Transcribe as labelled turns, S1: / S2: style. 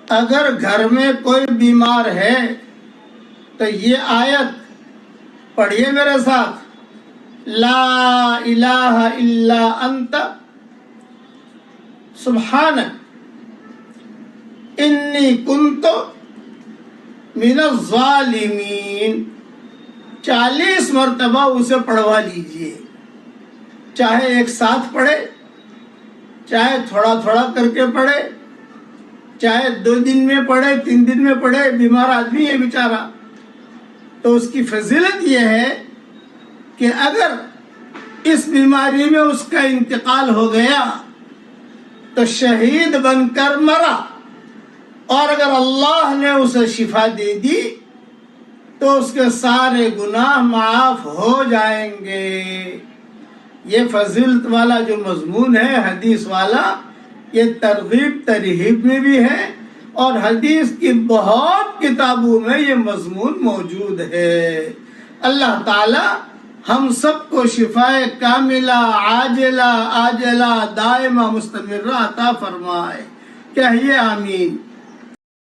S1: اگر گھر میں کوئی بیمار ہے تو یہ آیت پڑھیے میرے ساتھ، لا الہ الا انت سبحانک انی کنت من الظالمین، 40 مرتبہ اسے پڑھوا لیجئے، چاہے ایک ساتھ پڑھے، چاہے تھوڑا تھوڑا کر کے پڑھے، چاہے 2 دن میں پڑھے، 3 دن میں پڑھے، بیمار آدمی ہے بیچارہ۔ تو اس کی فضیلت یہ ہے کہ اگر اس بیماری میں اس کا انتقال ہو گیا تو شہید بن کر مرا، اور اگر اللہ نے اسے شفا دے دی تو اس کے سارے گناہ معاف ہو جائیں گے۔ یہ فضیلت والا جو مضمون ہے حدیث والا، یہ ترغیب ترہیب میں بھی ہے، اور حدیث کی بہت کتابوں میں یہ مضمون موجود ہے۔ اللہ تعالی ہم سب کو شفائے کاملہ عاجلہ آجلہ دائمہ مستمرہ عطا فرمائے۔ کہیے آمین۔